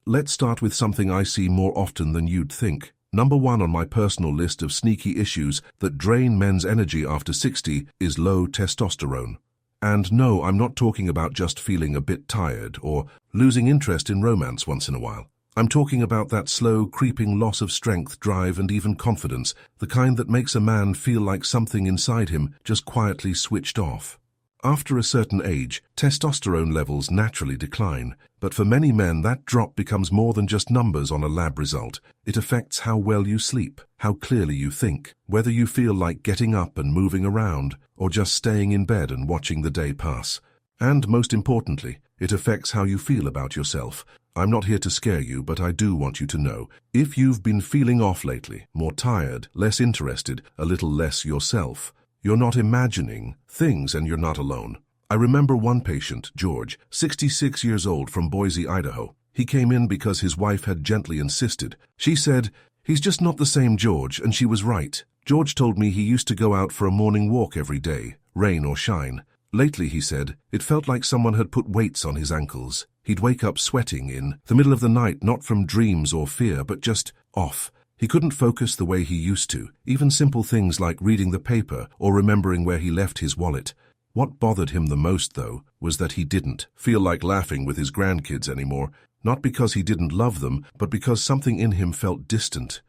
let's start with something I see more often than you'd think. Number 1 on my personal list of sneaky issues that drain men's energy after 60 is low testosterone. And no, I'm not talking about just feeling a bit tired or losing interest in romance once in a while. I'm talking about that slow, creeping loss of strength, drive, and even confidence, the kind that makes a man feel like something inside him just quietly switched off. After a certain age, testosterone levels naturally decline, but for many men that drop becomes more than just numbers on a lab result. It affects how well you sleep, how clearly you think, whether you feel like getting up and moving around, or just staying in bed and watching the day pass. And most importantly, it affects how you feel about yourself. I'm not here to scare you, but I do want you to know, if you've been feeling off lately, more tired, less interested, a little less yourself, you're not imagining things and you're not alone. I remember one patient, George, 66 years old from Boise, Idaho. He came in because his wife had gently insisted. She said, "He's just not the same George," and she was right. George told me he used to go out for a morning walk every day, rain or shine. Lately, he said, it felt like someone had put weights on his ankles. He'd wake up sweating in the middle of the night, not from dreams or fear, but just off. He couldn't focus the way he used to, even simple things like reading the paper or remembering where he left his wallet. What bothered him the most, though, was that he didn't feel like laughing with his grandkids anymore, not because he didn't love them, but because something in him felt distant.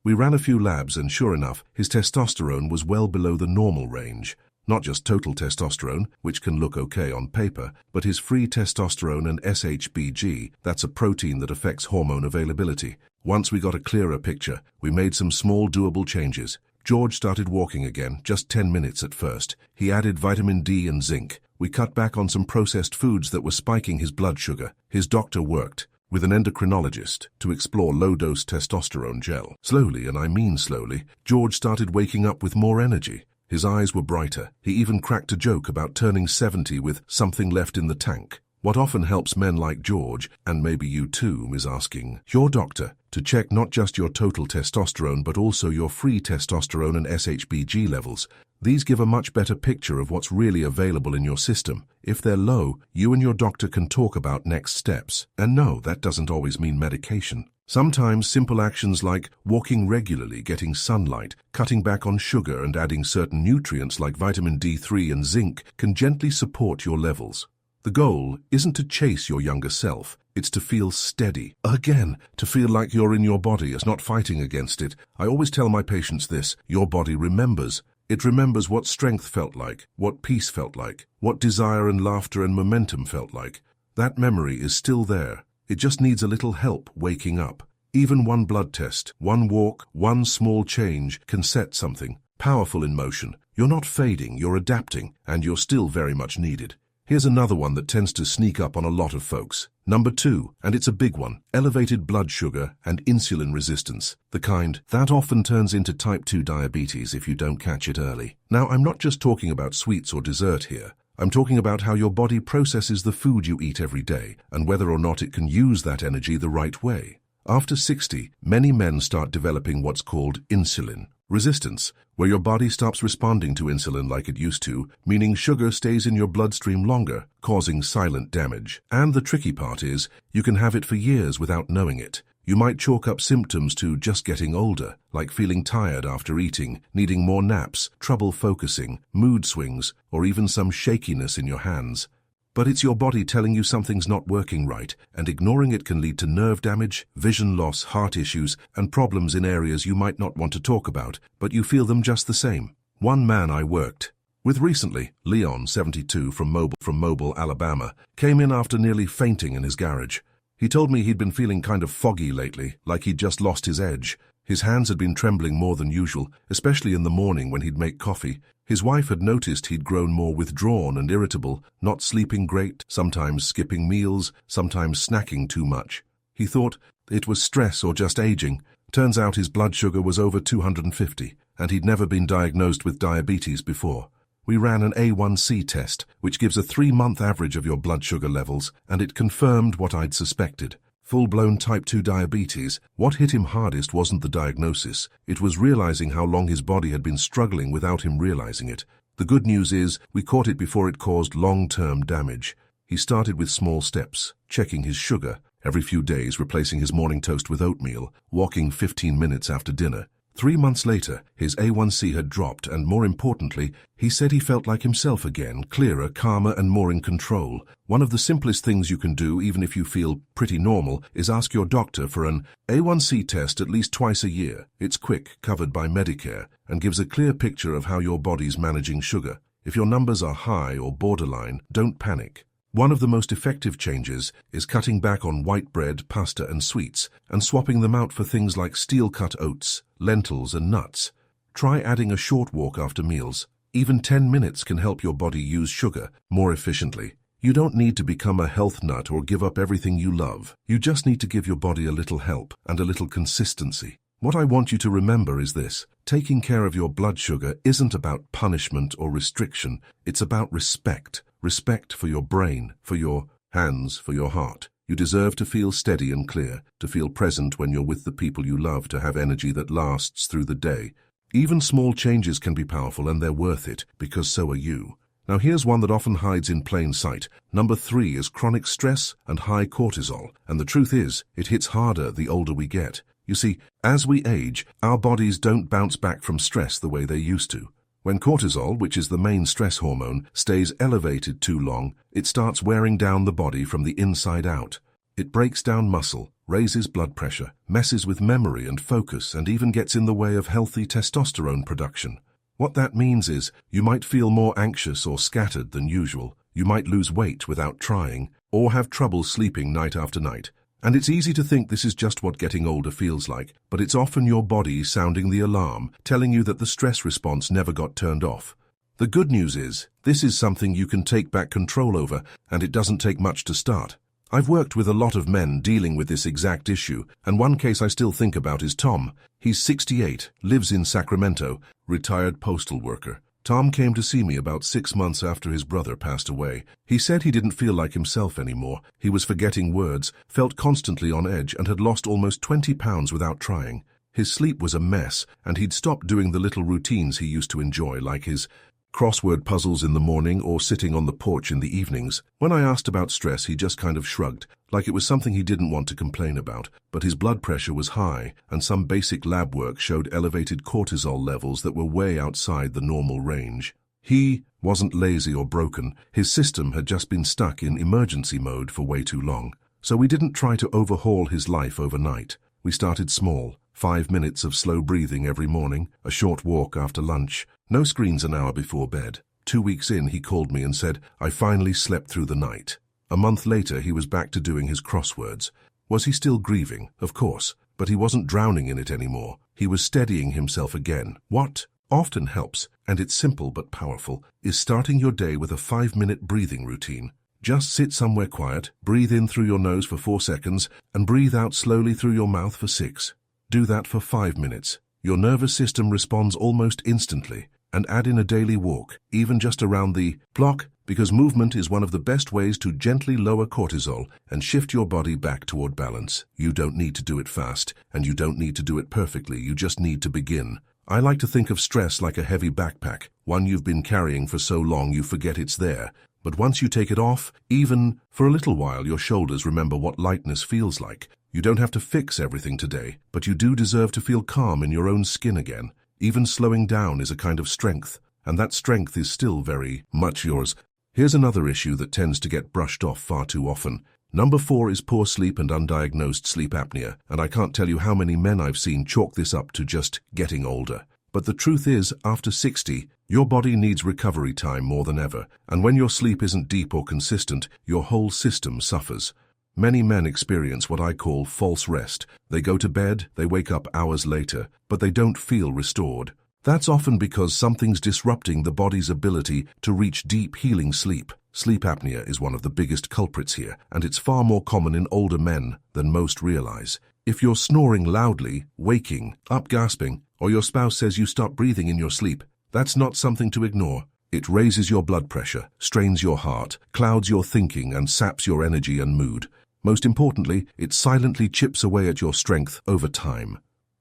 We ran a few labs and sure enough, his testosterone was well below the normal range. Not just total testosterone, which can look okay on paper, but his free testosterone and SHBG, that's a protein that affects hormone availability. Once we got a clearer picture, we made some small doable changes. George started walking again, just 10 minutes at first. He added vitamin D and zinc. We cut back on some processed foods that were spiking his blood sugar. His doctor worked with an endocrinologist to explore low-dose testosterone gel. Slowly, and I mean slowly, George started waking up with more energy. His eyes were brighter. He even cracked a joke about turning 70 with something left in the tank. What often helps men like George, and maybe you too, is asking your doctor to check not just your total testosterone but also your free testosterone and SHBG levels. These give a much better picture of what's really available in your system. If they're low, you and your doctor can talk about next steps. And no, that doesn't always mean medication. Sometimes simple actions like walking regularly, getting sunlight, cutting back on sugar and adding certain nutrients like vitamin D3 and zinc can gently support your levels. The goal isn't to chase your younger self, it's to feel steady. Again, to feel like you're in your body, as not fighting against it. I always tell my patients this: your body remembers. It remembers what strength felt like, what peace felt like, what desire and laughter and momentum felt like. That memory is still there. It just needs a little help waking up. Even one blood test, one walk, one small change can set something powerful in motion. You're not fading, you're adapting, and you're still very much needed. Here's another one that tends to sneak up on a lot of folks. Number 2, and it's a big one: elevated blood sugar and insulin resistance, the kind that often turns into type 2 diabetes if you don't catch it early. Now, I'm not just talking about sweets or dessert here. I'm talking about how your body processes the food you eat every day and whether or not it can use that energy the right way. After 60, many men start developing what's called insulin resistance, where your body stops responding to insulin like it used to, meaning sugar stays in your bloodstream longer, causing silent damage. And the tricky part is, you can have it for years without knowing it. You might chalk up symptoms to just getting older, like feeling tired after eating, needing more naps, trouble focusing, mood swings, or even some shakiness in your hands. But it's your body telling you something's not working right, and ignoring it can lead to nerve damage, vision loss, heart issues, and problems in areas you might not want to talk about, but you feel them just the same. One man I worked with recently, Leon, 72, from Mobile, Alabama, came in after nearly fainting in his garage. He told me he'd been feeling kind of foggy lately, like he'd just lost his edge. His hands had been trembling more than usual, especially in the morning when he'd make coffee. His wife had noticed he'd grown more withdrawn and irritable, not sleeping great, sometimes skipping meals, sometimes snacking too much. He thought it was stress or just aging. Turns out his blood sugar was over 250, and he'd never been diagnosed with diabetes before. We ran an A1C test, which gives a 3-month average of your blood sugar levels, and it confirmed what I'd suspected. Full-blown type 2 diabetes. What hit him hardest wasn't the diagnosis. It was realizing how long his body had been struggling without him realizing it. The good news is, we caught it before it caused long-term damage. He started with small steps, checking his sugar, every few days replacing his morning toast with oatmeal, walking 15 minutes after dinner. 3 months later, his A1C had dropped, and more importantly, he said he felt like himself again, clearer, calmer, and more in control. One of the simplest things you can do, even if you feel pretty normal, is ask your doctor for an A1C test at least twice a year. It's quick, covered by Medicare, and gives a clear picture of how your body's managing sugar. If your numbers are high or borderline, don't panic. One of the most effective changes is cutting back on white bread, pasta, and sweets, and swapping them out for things like steel-cut oats, lentils, and nuts. Try adding a short walk after meals. Even 10 minutes can help your body use sugar more efficiently. You don't need to become a health nut or give up everything you love. You just need to give your body a little help and a little consistency. What I want you to remember is this: taking care of your blood sugar isn't about punishment or restriction. It's about respect. Respect for your brain, for your hands, for your heart. You deserve to feel steady and clear, to feel present when you're with the people you love, to have energy that lasts through the day. Even small changes can be powerful, and they're worth it, because so are you. Now here's one that often hides in plain sight. Number 3 is chronic stress and high cortisol. And the truth is, it hits harder the older we get. You see, as we age, our bodies don't bounce back from stress the way they used to. When cortisol, which is the main stress hormone, stays elevated too long, it starts wearing down the body from the inside out. It breaks down muscle, raises blood pressure, messes with memory and focus, and even gets in the way of healthy testosterone production. What that means is, you might feel more anxious or scattered than usual, you might lose weight without trying, or have trouble sleeping night after night. And it's easy to think this is just what getting older feels like, but it's often your body sounding the alarm, telling you that the stress response never got turned off. The good news is, this is something you can take back control over, and it doesn't take much to start. I've worked with a lot of men dealing with this exact issue, and one case I still think about is Tom. He's 68, lives in Sacramento, retired postal worker. Tom came to see me about 6 months after his brother passed away. He said he didn't feel like himself anymore. He was forgetting words, felt constantly on edge, and had lost almost 20 pounds without trying. His sleep was a mess, and he'd stopped doing the little routines he used to enjoy, like his crossword puzzles in the morning or sitting on the porch in the evenings. When I asked about stress, he just kind of shrugged, like it was something he didn't want to complain about. But his blood pressure was high, and some basic lab work showed elevated cortisol levels that were way outside the normal range. He wasn't lazy or broken. His system had just been stuck in emergency mode for way too long. So we didn't try to overhaul his life overnight. We started small. 5 minutes of slow breathing every morning, a short walk after lunch, no screens an hour before bed. 2 weeks in, he called me and said, "I finally slept through the night." A month later, he was back to doing his crosswords. Was he still grieving? Of course, but he wasn't drowning in it anymore. He was steadying himself again. What often helps, and it's simple but powerful, is starting your day with a 5-minute breathing routine. Just sit somewhere quiet, breathe in through your nose for 4 seconds, and breathe out slowly through your mouth for 6. Do that for 5 minutes. Your nervous system responds almost instantly. And add in a daily walk, even just around the block, because movement is one of the best ways to gently lower cortisol and shift your body back toward balance. You don't need to do it fast, and you don't need to do it perfectly. You just need to begin. I like to think of stress like a heavy backpack, one you've been carrying for so long you forget it's there. But once you take it off, even for a little while, your shoulders remember what lightness feels like. You don't have to fix everything today, but you do deserve to feel calm in your own skin again. Even slowing down is a kind of strength, and that strength is still very much yours. Here's another issue that tends to get brushed off far too often. Number 4 is poor sleep and undiagnosed sleep apnea, and I can't tell you how many men I've seen chalk this up to just getting older. But the truth is, after 60, your body needs recovery time more than ever, and when your sleep isn't deep or consistent, your whole system suffers. Many men experience what I call false rest. They go to bed, they wake up hours later, but they don't feel restored. That's often because something's disrupting the body's ability to reach deep healing sleep. Sleep apnea is one of the biggest culprits here, and it's far more common in older men than most realize. If you're snoring loudly, waking up gasping, or your spouse says you stop breathing in your sleep, that's not something to ignore. It raises your blood pressure, strains your heart, clouds your thinking, and saps your energy and mood. Most importantly, it silently chips away at your strength over time.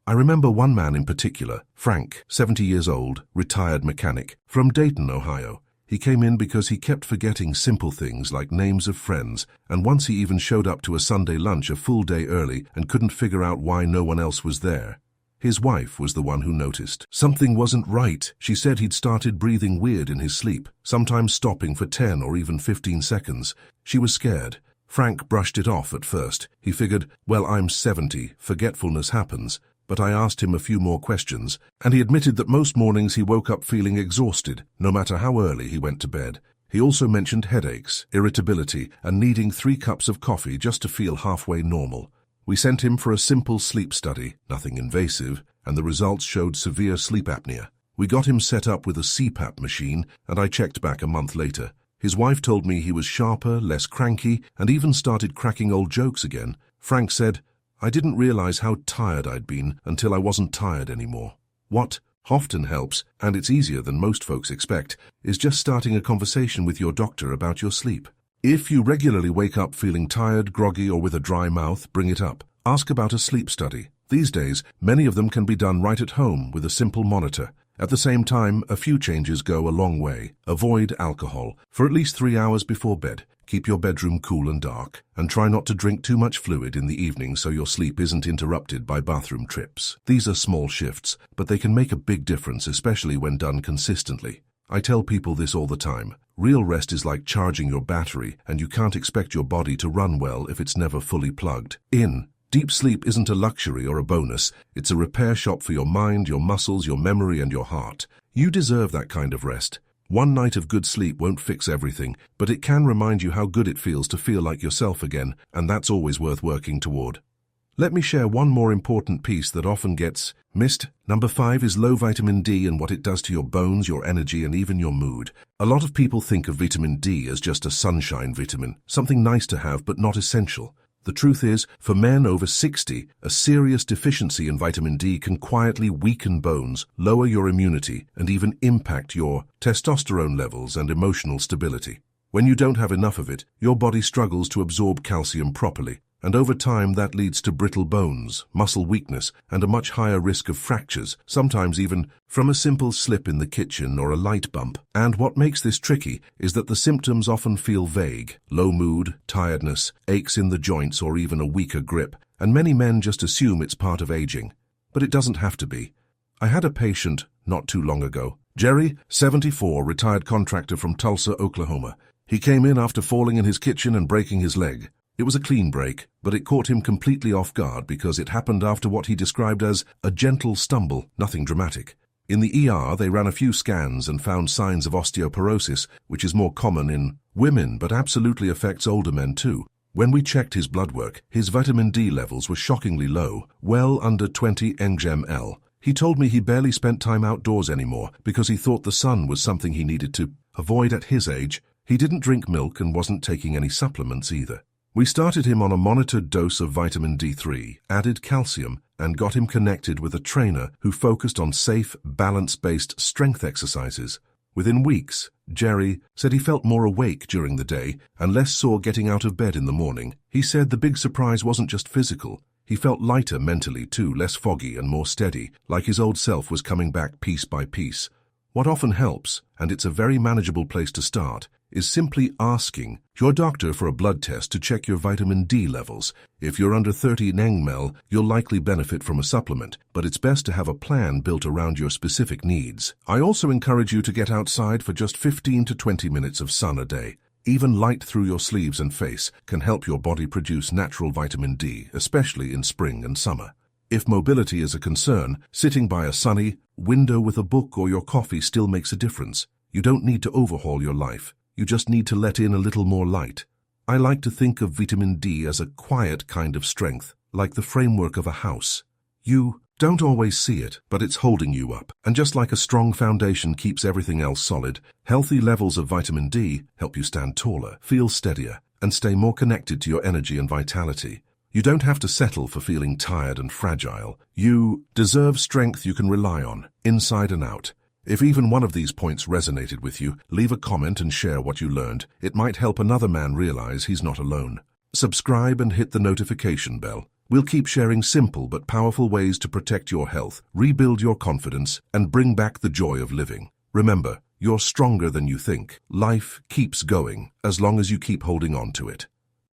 I remember one man in particular, Frank, 70 years old, retired mechanic, from Dayton, Ohio. He came in because he kept forgetting simple things like names of friends, and once he even showed up to a Sunday lunch a full day early and couldn't figure out why no one else was there. His wife was the one who noticed. Something wasn't right. She said he'd started breathing weird in his sleep, sometimes stopping for 10 or even 15 seconds. She was scared. Frank brushed it off at first. He figured, well, I'm 70, forgetfulness happens. But I asked him a few more questions, and he admitted that most mornings he woke up feeling exhausted, no matter how early he went to bed. He also mentioned headaches, irritability, and needing 3 cups of coffee just to feel halfway normal. We sent him for a simple sleep study, nothing invasive, and the results showed severe sleep apnea. We got him set up with a CPAP machine, and I checked back a month later. His wife told me he was sharper, less cranky, and even started cracking old jokes again. Frank said, I didn't realize how tired I'd been until I wasn't tired anymore. What often helps, and it's easier than most folks expect, is just starting a conversation with your doctor about your sleep. If you regularly wake up feeling tired, groggy, or with a dry mouth, bring it up. Ask about a sleep study. These days, many of them can be done right at home with a simple monitor. At the same time, a few changes go a long way. Avoid alcohol for at least 3 hours before bed. Keep your bedroom cool and dark, and try not to drink too much fluid in the evening so your sleep isn't interrupted by bathroom trips. These are small shifts, but they can make a big difference, especially when done consistently. I tell people this all the time. Real rest is like charging your battery, and you can't expect your body to run well if it's never fully plugged in. Deep sleep isn't a luxury or a bonus. It's a repair shop for your mind, your muscles, your memory, and your heart. You deserve that kind of rest. One night of good sleep won't fix everything, but it can remind you how good it feels to feel like yourself again, and that's always worth working toward. Let me share one more important piece that often gets missed. Number 5 is low vitamin D and what it does to your bones, your energy, and even your mood. A lot of people think of vitamin D as just a sunshine vitamin, something nice to have but not essential. The truth is, for men over 60, a serious deficiency in vitamin D can quietly weaken bones, lower your immunity, and even impact your testosterone levels and emotional stability. When you don't have enough of it, your body struggles to absorb calcium properly, and over time that leads to brittle bones, muscle weakness, and a much higher risk of fractures, sometimes even from a simple slip in the kitchen or a light bump. And what makes this tricky is that the symptoms often feel vague: low mood, tiredness, aches in the joints, or even a weaker grip, and many men just assume it's part of aging. But it doesn't have to be. I had a patient not too long ago. Jerry, 74, retired contractor from Tulsa, Oklahoma. He came in after falling in his kitchen and breaking his leg. It was a clean break, but it caught him completely off guard because it happened after what he described as a gentle stumble, nothing dramatic. In the ER, they ran a few scans and found signs of osteoporosis, which is more common in women but absolutely affects older men too. When we checked his blood work, his vitamin D levels were shockingly low, well under 20 ng/ml. He told me he barely spent time outdoors anymore because he thought the sun was something he needed to avoid at his age. He didn't drink milk and wasn't taking any supplements either. We started him on a monitored dose of vitamin D3, added calcium, and got him connected with a trainer who focused on safe, balance-based strength exercises. Within weeks, Jerry said he felt more awake during the day and less sore getting out of bed in the morning. He said the big surprise wasn't just physical. He felt lighter mentally too, less foggy and more steady, like his old self was coming back piece by piece. What often helps, and it's a very manageable place to start, is simply asking your doctor for a blood test to check your vitamin D levels. If you're under 30 ng/ml, you'll likely benefit from a supplement, but it's best to have a plan built around your specific needs. I also encourage you to get outside for just 15 to 20 minutes of sun a day. Even light through your sleeves and face can help your body produce natural vitamin D, especially in spring and summer. If mobility is a concern, sitting by a sunny window with a book or your coffee still makes a difference. You don't need to overhaul your life. You just need to let in a little more light. I like to think of vitamin D as a quiet kind of strength, like the framework of a house. You don't always see it, but it's holding you up. And just like a strong foundation keeps everything else solid, healthy levels of vitamin D help you stand taller, feel steadier, and stay more connected to your energy and vitality. You don't have to settle for feeling tired and fragile. You deserve strength you can rely on, inside and out. If even one of these points resonated with you, leave a comment and share what you learned. It might help another man realize he's not alone. Subscribe and hit the notification bell. We'll keep sharing simple but powerful ways to protect your health, rebuild your confidence, and bring back the joy of living. Remember, You're stronger than you think. Life keeps going as long as you keep holding on to it.